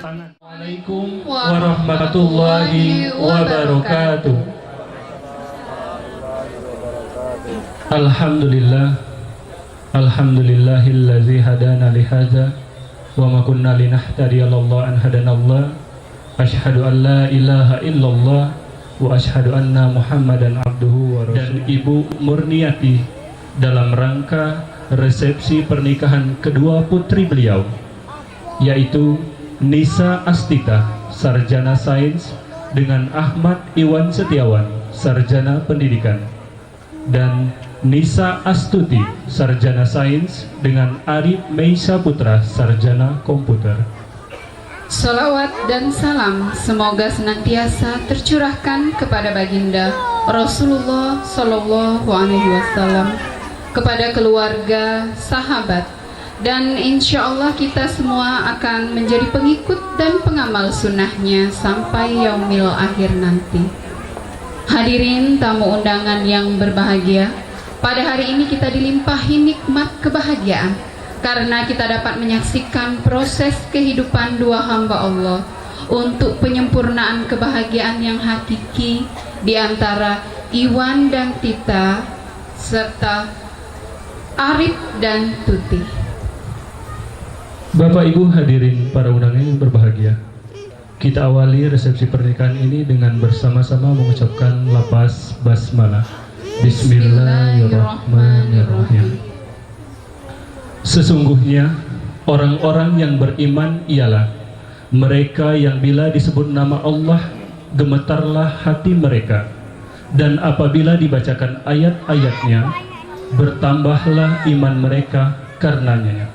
tangan. Assalamualaikum warahmatullahi wabarakatuh. Alhamdulillahillazi hadana lihadza wa ma kunna linahtadiya laula an hadanallah. Asyhadu an la ilaha illallah wa asyhadu anna Muhammadan abduhu wa rasuluh. Dan Ibu Murniati dalam rangka resepsi pernikahan kedua putri beliau, yaitu Nisa Astita, sarjana sains, dengan Ahmad Iwan Setiawan, sarjana pendidikan, dan Nisa Astuti, sarjana sains, dengan Arif Meisa Putra, sarjana komputer. Salawat dan salam semoga senantiasa tercurahkan kepada baginda Rasulullah Shallallahu Alaihi Wasallam, kepada keluarga, sahabat, dan insya Allah kita semua akan menjadi pengikut dan pengamal sunnahnya sampai yaumil akhir nanti. Hadirin tamu undangan yang berbahagia, pada hari ini kita dilimpahi nikmat kebahagiaan karena kita dapat menyaksikan proses kehidupan dua hamba Allah untuk penyempurnaan kebahagiaan yang hakiki di antara Iwan dan Tita serta Arif dan Tuti. Bapak Ibu hadirin para undangan yang berbahagia, kita awali resepsi pernikahan ini dengan bersama-sama mengucapkan lafaz basmalah. Bismillahirrahmanirrahim. Sesungguhnya orang-orang yang beriman ialah mereka yang bila disebut nama Allah gemetarlah hati mereka, dan apabila dibacakan ayat-ayatnya bertambahlah iman mereka karenanya,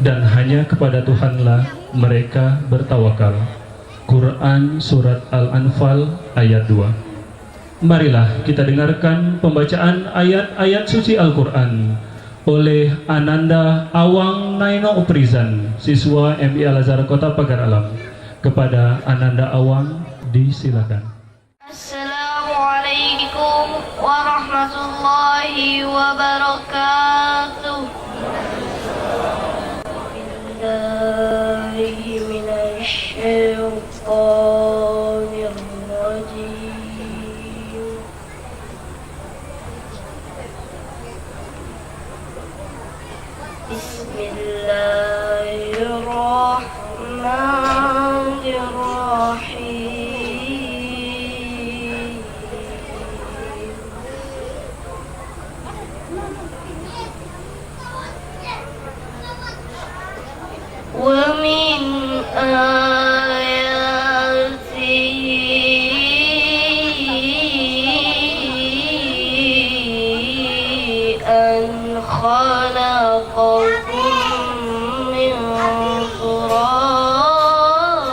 dan hanya kepada Tuhanlah mereka bertawakal. Quran Surat Al-Anfal ayat 2. Marilah kita dengarkan pembacaan ayat-ayat suci Al-Quran oleh Ananda Awang Naino Uprizan, siswa MI Al-Azhar Kota Pagar Alam. Kepada Ananda Awang disilakan. Assalamualaikum warahmatullahi wabarakatuh. Billahi minasyaitonir rajim. Bismillahirrahmanirrahim. Wa min ayatihi an khalaqakum min turab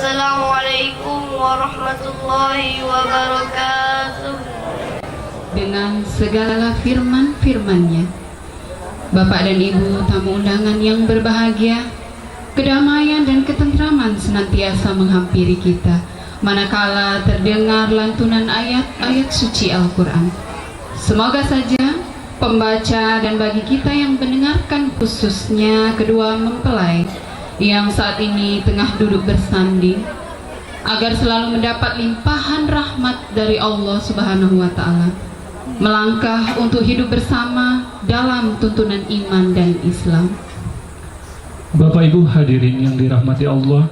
Assalamualaikum warahmatullahi wabarakatuh. Dengan segala firman-firman-Nya. Bapak dan Ibu tamu undangan yang berbahagia, kedamaian dan ketentraman senantiasa menghampiri kita manakala terdengar lantunan ayat-ayat suci Al-Quran. Semoga saja pembaca dan bagi kita yang mendengarkan, khususnya kedua mempelai yang saat ini tengah duduk bersanding, agar selalu mendapat limpahan rahmat dari Allah Subhanahu wa Ta'ala, melangkah untuk hidup bersama dalam tuntunan iman dan Islam. Bapak Ibu hadirin yang dirahmati Allah,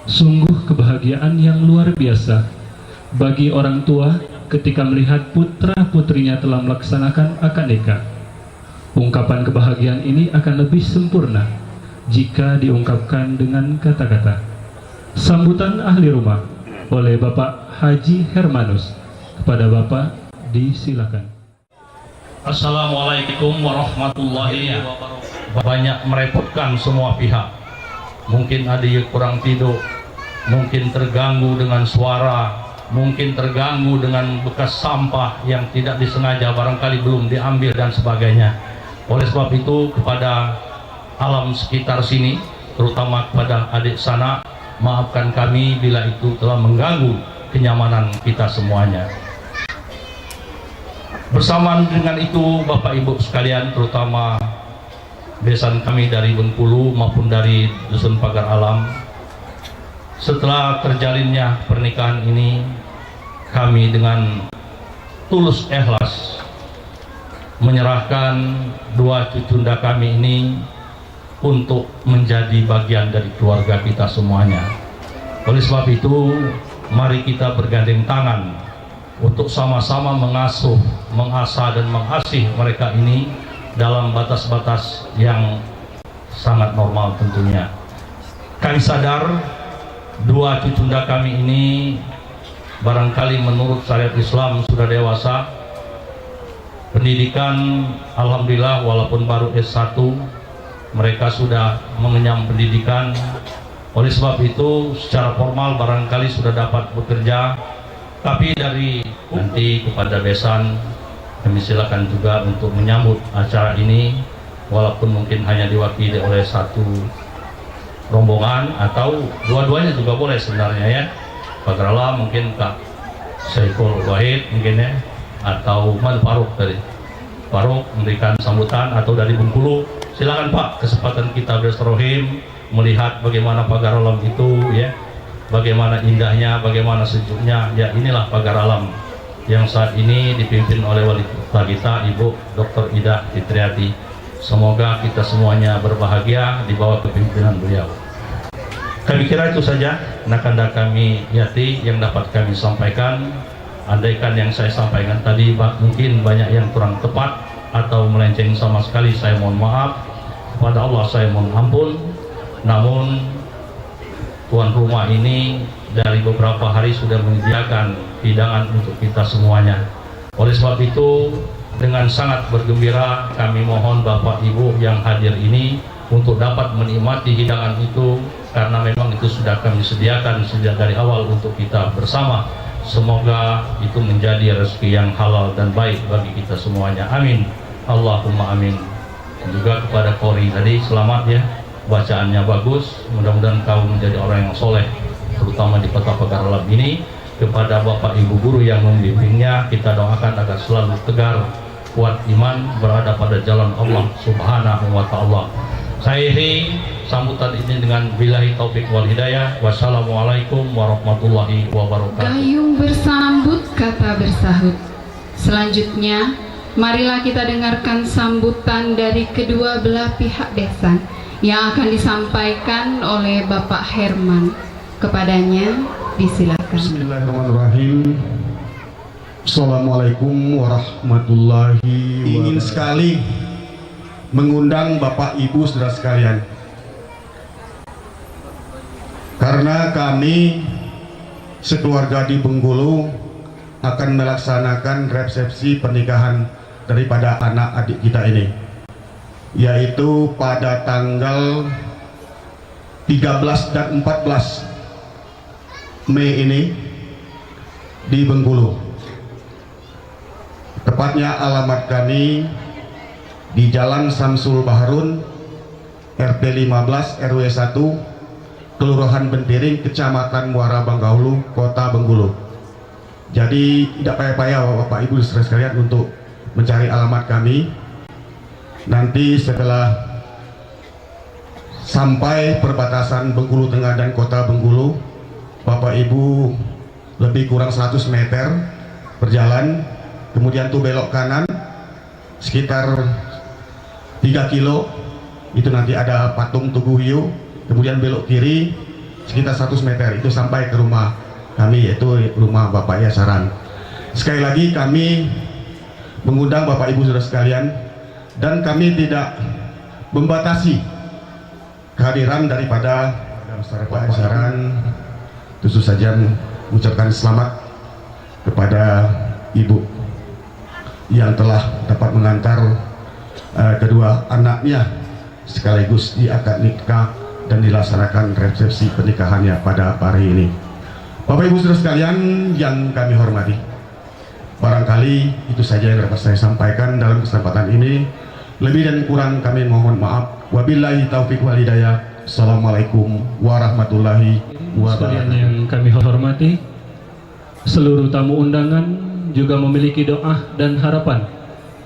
sungguh kebahagiaan yang luar biasa bagi orang tua ketika melihat putra-putrinya telah melaksanakan akad nikah. Ungkapan kebahagiaan ini akan lebih sempurna jika diungkapkan dengan kata-kata. Sambutan ahli rumah oleh Bapak Haji Hermanus. Kepada Bapak disilakan. Assalamualaikum warahmatullahi wabarakatuh. Banyak merepotkan semua pihak. Mungkin ada yang kurang tidur, mungkin terganggu dengan suara, mungkin terganggu dengan bekas sampah yang tidak disengaja barangkali belum diambil dan sebagainya. Oleh sebab itu, kepada alam sekitar sini, terutama kepada adik sana, maafkan kami bila itu telah mengganggu kenyamanan kita semuanya. Bersamaan dengan itu, Bapak Ibu sekalian, terutama besan kami dari Bengkulu maupun dari Dusun Pagar Alam, setelah terjalinnya pernikahan ini, kami dengan tulus ikhlas menyerahkan dua cucunda kami ini untuk menjadi bagian dari keluarga kita semuanya. Oleh sebab itu, mari kita bergandeng tangan untuk sama-sama mengasuh, mengasah dan mengasih mereka ini dalam batas-batas yang sangat normal tentunya. Kami sadar dua cucunda kami ini barangkali menurut syariat Islam sudah dewasa, pendidikan alhamdulillah walaupun baru S1 mereka sudah mengenyam pendidikan. Oleh sebab itu secara formal barangkali sudah dapat bekerja, tapi dari nanti kepada besan kami silakan juga untuk menyambut acara ini, walaupun mungkin hanya diwakili oleh satu rombongan atau dua-duanya juga boleh sebenarnya ya. Pagar Alam mungkin Kak Saiful Wahid mungkin ya, atau Man Faruk dari Faruk memberikan sambutan, atau dari Bengkulu. Silakan Pak, kesempatan kita bersilaturahim melihat bagaimana Pagar Alam itu ya, bagaimana indahnya, bagaimana sejuknya. Ya inilah Pagar Alam yang saat ini dipimpin oleh wali kota kita Ibu Dr. Ida Fitriati. Semoga kita semuanya berbahagia di bawah kepemimpinan beliau. Kami kira itu saja nakanda kami Yati yang dapat kami sampaikan. Andaikan yang saya sampaikan tadi mungkin banyak yang kurang tepat atau melenceng sama sekali, saya mohon maaf. Kepada Allah saya mohon ampun. Namun tuan rumah ini dari beberapa hari sudah menyediakan hidangan untuk kita semuanya. Oleh sebab itu, dengan sangat bergembira kami mohon Bapak Ibu yang hadir ini untuk dapat menikmati hidangan itu, karena memang itu sudah kami sediakan sejak dari awal untuk kita bersama. Semoga itu menjadi rezeki yang halal dan baik bagi kita semuanya. Amin. Allahumma amin. Juga kepada Kori tadi, selamat ya, bacaannya bagus, mudah-mudahan kau menjadi orang yang soleh, terutama di kota Pagar Alam ini. Kepada Bapak Ibu guru yang membimbingnya, kita doakan agar selalu tegar, kuat iman, berada pada jalan Allah Subhanahu wa Ta'ala. Saya akhiri sambutan ini dengan billahi taufik wal hidayah. Wassalamualaikum warahmatullahi wabarakatuh. Gayung bersambut, kata bersahut. Selanjutnya, marilah kita dengarkan sambutan dari kedua belah pihak besan yang akan disampaikan oleh Bapak Herman. Kepadanya disilakan. Bismillahirrahmanirrahim. Assalamualaikum warahmatullahi wabarakatuh. Ingin sekali mengundang Bapak Ibu saudara sekalian, karena kami sekeluarga di Bengkulu akan melaksanakan resepsi pernikahan daripada anak adik kita ini, yaitu pada tanggal 13 dan 14 Mei ini di Bengkulu. Tepatnya alamat kami di Jalan Samsul Baharun, RT 15 RW 1, Kelurahan Bentiring, Kecamatan Muara Bangkaulu, Kota Bengkulu. Jadi tidak payah-payah Bapak Ibu saudara sekalian untuk mencari alamat kami. Nanti setelah sampai perbatasan Bengkulu Tengah dan Kota Bengkulu, Bapak Ibu lebih kurang 100 meter berjalan, kemudian tuh belok kanan sekitar 3 kilo, itu nanti ada patung Tugu Hiu, kemudian belok kiri sekitar 100 meter, itu sampai ke rumah kami, yaitu rumah Bapak Yasaran. Sekali lagi kami mengundang Bapak Ibu saudara sekalian, dan kami tidak membatasi kehadiran daripada Bapak Yasaran. Tentu saja mengucapkan selamat kepada Ibu yang telah dapat mengantar kedua anaknya sekaligus di akad nikah dan dilaksanakan resepsi pernikahannya pada hari ini. Bapak Ibu saudara sekalian yang kami hormati, barangkali itu saja yang dapat saya sampaikan dalam kesempatan ini. Lebih dan kurang kami mohon maaf. Wabillahi taufiq wal hidayah. Assalamualaikum warahmatullahi Sekalian wabarakatuh. yang kami hormati, seluruh tamu undangan juga memiliki doa dan harapan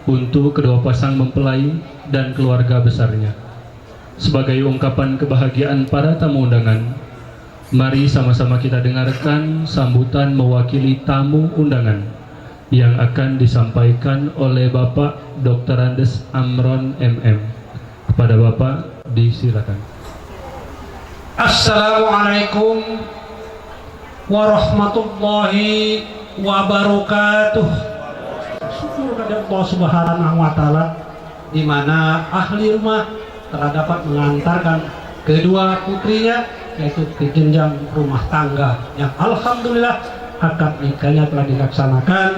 untuk kedua pasang mempelai dan keluarga besarnya. Sebagai ungkapan kebahagiaan para tamu undangan, mari sama-sama kita dengarkan sambutan mewakili tamu undangan yang akan disampaikan oleh Bapak Dr. Andes Amron MM. Kepada Bapak disilakan. Assalamualaikum warahmatullahi wabarakatuh. Syukur kepada Allah Subhanahu wa taala di mana ahli rumah telah dapat mengantarkan kedua putrinya yaitu ke jenjang rumah tangga yang alhamdulillah akad nikahnya telah dilaksanakan,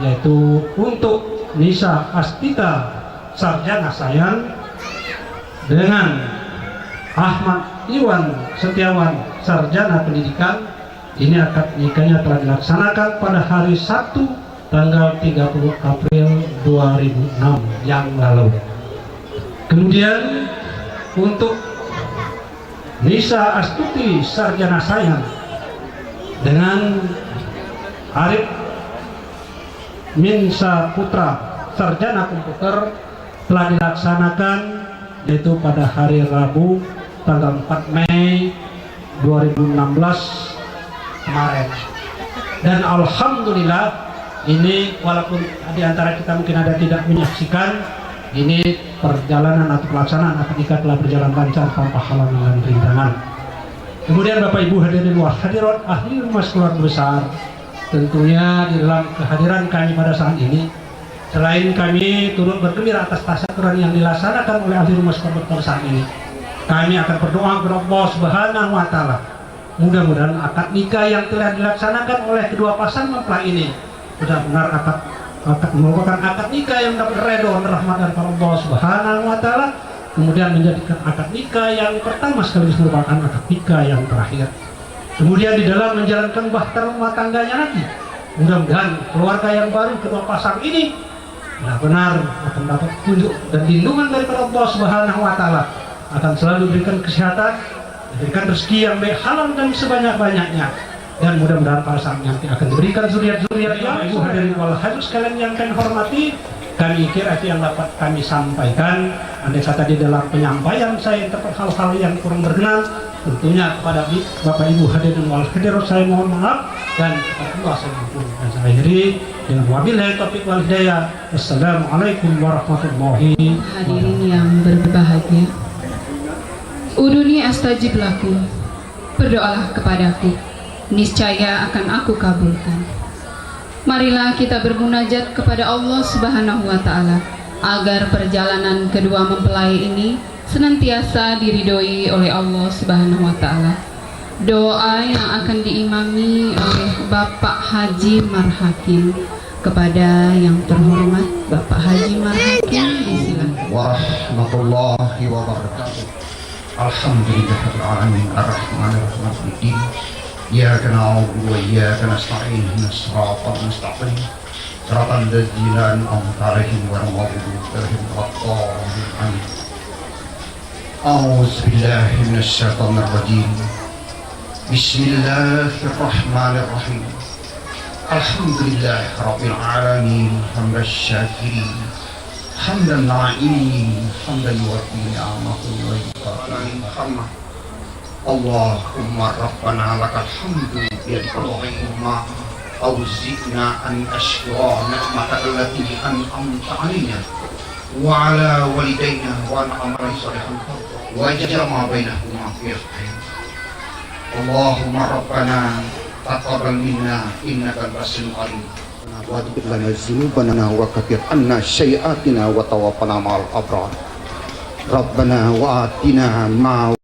yaitu untuk Nisa Astita Sarjana Sayang dengan Ahmad Iwan Setiawan Sarjana Pendidikan. Ini akad nikahnya telah dilaksanakan pada hari Sabtu tanggal 30 April 2006 yang lalu. Kemudian untuk Nisa Astuti Sarjana Sayang dengan Arif Minsa Putra Sarjana Komputer telah dilaksanakan yaitu pada hari Rabu tanggal 4 Mei 2016 kemarin. Dan alhamdulillah ini walaupun di antara kita mungkin ada tidak menyaksikan, ini perjalanan atau pelaksanaan akad nikah telah berjalan lancar tanpa halangan dan rintangan. Kemudian Bapak Ibu hadirin wa hadirat ahli rumah keluarga besar, tentunya di dalam kehadiran kami pada saat ini, selain kami turut bergembira atas tasyakuran yang dilaksanakan oleh ahli rumah keluarga besar saat ini, kami akan berdoa kepada Allah Subhanahu wa taala. Mudah-mudahan akad nikah yang telah dilaksanakan oleh kedua pasang mempelai ini benar-benar merupakan akad nikah yang dapat redho dan rahmat dari Allah Subhanahu wa taala, kemudian menjadikan akad nikah yang pertama sekaligus merupakan akad nikah yang terakhir. Kemudian di dalam menjalankan bahtera rumah tangganya nanti, mudah-mudahan keluarga yang baru kedua pasang ini benar-benar akan dapat petunjuk dan lindungan daripada Allah Subhanahu wa taala, akan selalu diberikan kesehatan, diberikan rezeki yang baik halal dan sebanyak-banyaknya, dan mudah-mudahan para sang nanti akan diberikan zuriat-zuriat yang Ibu hadirin wal hadirin sekalian yang kami hormati. Kami kira itu yang dapat kami sampaikan. Andai kata di dalam penyampaian saya terdapat hal-hal yang kurang berkenan, tentunya kepada Bapak Ibu hadirin wal hadirat saya mohon maaf, dan kepada Allah saya mohon. Dan saya akhiri dengan wabillahi taufiq wal hidayah. Assalamualaikum warahmatullahi wabarakatuh. Hadirin yang berbahagia, uduni astajib lakum, berdoalah kepadaku, niscaya akan aku kabulkan. Marilah kita bermunajat kepada Allah Subhanahu wa taala agar perjalanan kedua mempelai ini senantiasa diridhoi oleh Allah Subhanahu wa taala. Doa yang akan diimami oleh Bapak Haji Marhakim. Kepada yang terhormat Bapak Haji Marhakim disilakan. Warahmatullahi wabarakatuh. Alhamdulillahirrahmanirrahim. Ar-Rahmanir-Rahim. إياك نعبد وإياك نستعين اهدنا الصراط المستقيم صراط الذين أنعمت عليهم غير المغضوب عليهم ولا الضالين. أعوذ بالله من الشيطان الرجيم. بسم الله الرحمن الرحيم. الحمد لله رب العالمين حمد الشاكرين حمد الناعمين حمدا يوفي نعمه ويكافئ نعمه. اللهم ربنا لك الحمد بيدك العظيم أوزئنا أن أشكر نعمتك التي أنعمت علينا وعلى والدينا وأن أعمل صالحا وجمع بينهما في خير. اللهم ربنا تقبل منا إنك البصير العليم. واغفر لنا ذنوبنا وكفر عنا سيئاتنا وتوفنا مع الأبرار. ربنا وآتنا ما